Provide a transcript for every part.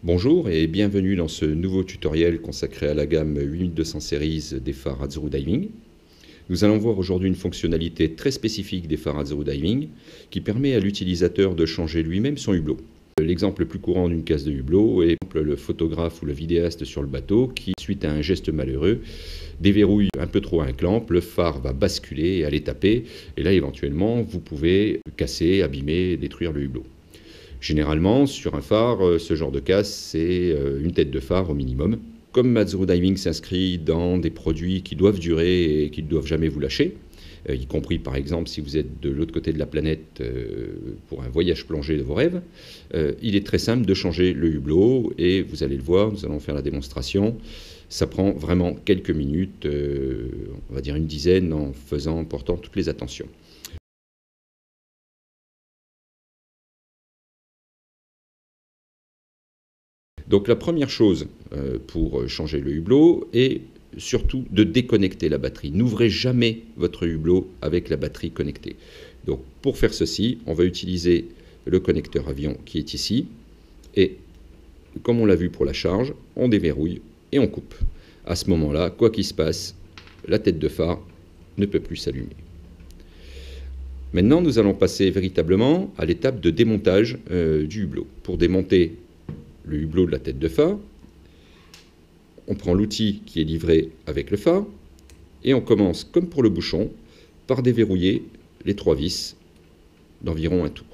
Bonjour et bienvenue dans ce nouveau tutoriel consacré à la gamme 8200 Series des phares Hatzuru Diving. Nous allons voir aujourd'hui une fonctionnalité très spécifique des phares Hatzuru Diving qui permet à l'utilisateur de changer lui-même son hublot. L'exemple le plus courant d'une casse de hublot est le photographe ou le vidéaste sur le bateau qui, suite à un geste malheureux, déverrouille un peu trop un clamp, le phare va basculer et aller taper, et là éventuellement vous pouvez casser, abîmer, détruire le hublot. Généralement, sur un phare, ce genre de casse, c'est une tête de phare au minimum. Comme Hatzuru Diving s'inscrit dans des produits qui doivent durer et qui ne doivent jamais vous lâcher, y compris par exemple si vous êtes de l'autre côté de la planète pour un voyage plongé de vos rêves, il est très simple de changer le hublot et vous allez le voir, nous allons faire la démonstration. Ça prend vraiment quelques minutes, on va dire une dizaine, en portant toutes les attentions. Donc la première chose pour changer le hublot est surtout de déconnecter la batterie. N'ouvrez jamais votre hublot avec la batterie connectée. Donc pour faire ceci, on va utiliser le connecteur avion qui est ici. Et comme on l'a vu pour la charge, on déverrouille et on coupe. À ce moment-là, quoi qu'il se passe, la tête de phare ne peut plus s'allumer. Maintenant, nous allons passer véritablement à l'étape de démontage du hublot. Pour démonter le hublot de la tête de phare, on prend l'outil qui est livré avec le phare et on commence, comme pour le bouchon, par déverrouiller les 3 vis d'environ un tour.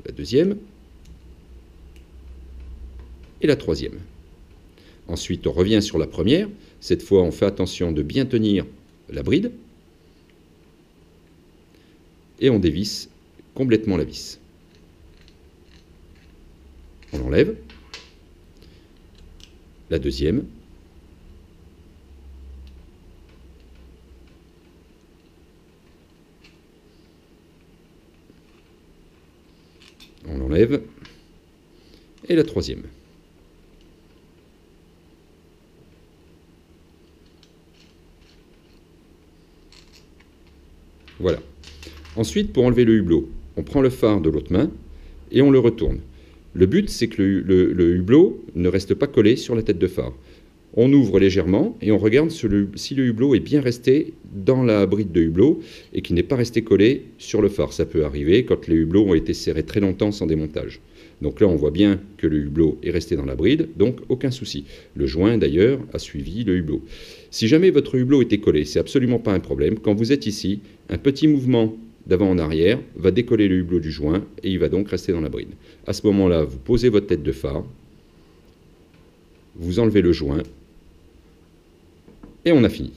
La deuxième et la troisième. Ensuite, on revient sur la première. Cette fois, on fait attention de bien tenir la bride et on dévisse complètement la vis. On l'enlève. La deuxième. On l'enlève. Et la troisième. Voilà. Ensuite, pour enlever le hublot, on prend le phare de l'autre main et on le retourne. Le but, c'est que le hublot ne reste pas collé sur la tête de phare. On ouvre légèrement et on regarde si le hublot est bien resté dans la bride de hublot et qu'il n'est pas resté collé sur le phare. Ça peut arriver quand les hublots ont été serrés très longtemps sans démontage. Donc là, on voit bien que le hublot est resté dans la bride, donc aucun souci. Le joint, d'ailleurs, a suivi le hublot. Si jamais votre hublot était collé, c'est absolument pas un problème. Quand vous êtes ici, un petit mouvement d'avant en arrière va décoller le hublot du joint et il va donc rester dans la bride. À ce moment-là, vous posez votre tête de phare, vous enlevez le joint et on a fini.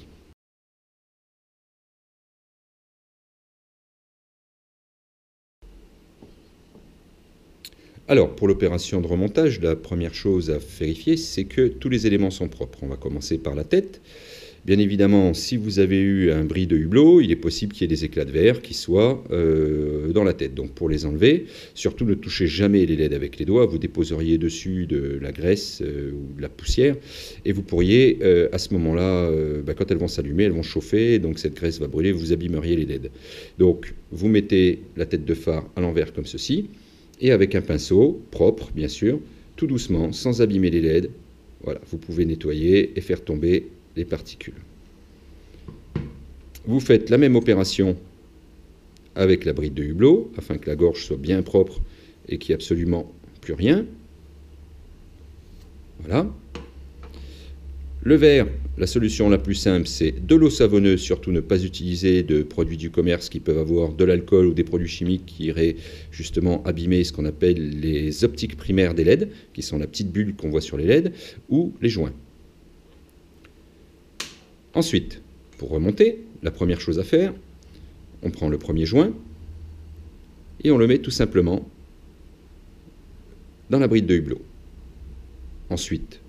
Alors, pour l'opération de remontage, la première chose à vérifier, c'est que tous les éléments sont propres. On va commencer par la tête. Bien évidemment, si vous avez eu un bris de hublot, il est possible qu'il y ait des éclats de verre qui soient dans la tête. Donc pour les enlever, surtout ne touchez jamais les LED avec les doigts. Vous déposeriez dessus de la graisse ou de la poussière. Et vous pourriez, à ce moment-là, quand elles vont s'allumer, elles vont chauffer. Donc cette graisse va brûler, vous abîmeriez les LED. Donc vous mettez la tête de phare à l'envers comme ceci. Et avec un pinceau, propre bien sûr, tout doucement, sans abîmer les LED, voilà, vous pouvez nettoyer et faire tomber les particules. Vous faites la même opération avec la bride de hublot, afin que la gorge soit bien propre et qu'il n'y ait absolument plus rien. Voilà. Le verre, la solution la plus simple, c'est de l'eau savonneuse, surtout ne pas utiliser de produits du commerce qui peuvent avoir de l'alcool ou des produits chimiques qui iraient justement abîmer ce qu'on appelle les optiques primaires des LED, qui sont la petite bulle qu'on voit sur les LED, ou les joints. Ensuite, pour remonter, la première chose à faire, on prend le premier joint et on le met tout simplement dans la bride de hublot. Ensuite,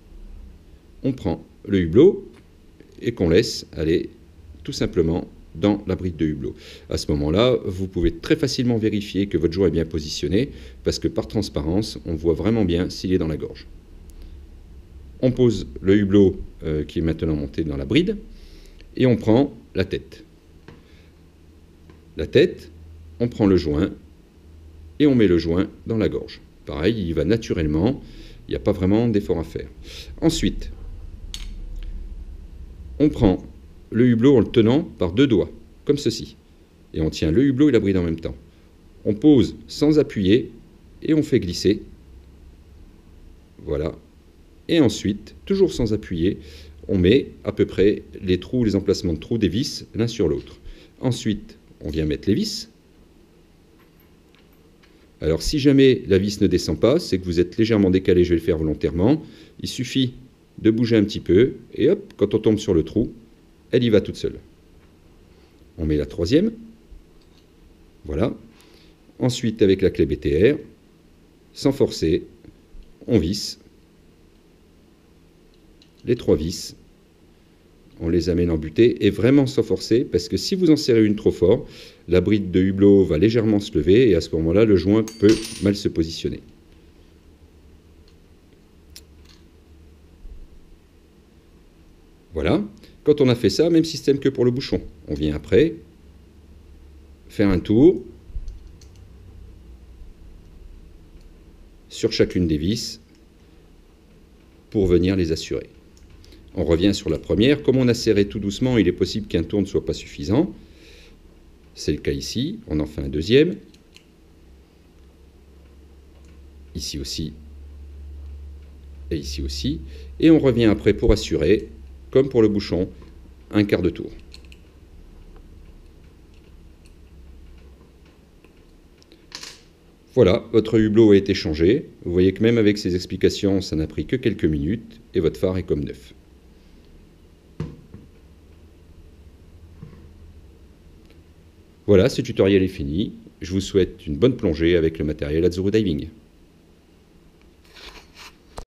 on prend le hublot et qu'on laisse aller tout simplement dans la bride de hublot. À ce moment-là, vous pouvez très facilement vérifier que votre joint est bien positionné parce que par transparence, on voit vraiment bien s'il est dans la gorge. On pose le hublot qui est maintenant monté dans la bride et on prend la tête. La tête, on prend le joint et on met le joint dans la gorge. Pareil, il va naturellement Il n'y a pas vraiment d'effort à faire. Ensuite, on prend le hublot en le tenant par 2 doigts, comme ceci. Et on tient le hublot et la bride en même temps. On pose sans appuyer et on fait glisser. Voilà. Et ensuite, toujours sans appuyer, on met à peu près les trous, les emplacements de trous des vis l'un sur l'autre. Ensuite, on vient mettre les vis. Alors si jamais la vis ne descend pas, c'est que vous êtes légèrement décalé, je vais le faire volontairement. Il suffit de bouger un petit peu et hop, quand on tombe sur le trou, elle y va toute seule. On met la 3e. Voilà. Ensuite, avec la clé BTR, sans forcer, on visse les 3 vis. On les amène en butée et vraiment sans forcer, parce que si vous en serrez une trop fort, la bride de hublot va légèrement se lever et à ce moment-là, le joint peut mal se positionner. Voilà. Quand on a fait ça, même système que pour le bouchon. On vient après faire un tour sur chacune des vis pour venir les assurer. On revient sur la première. Comme on a serré tout doucement, il est possible qu'un tour ne soit pas suffisant. C'est le cas ici. On en fait un deuxième. Ici aussi. Et ici aussi. Et on revient après pour assurer, comme pour le bouchon, un quart de tour. Voilà, votre hublot a été changé. Vous voyez que même avec ces explications, ça n'a pris que quelques minutes et votre phare est comme neuf. Voilà, ce tutoriel est fini. Je vous souhaite une bonne plongée avec le matériel Atzuru Diving.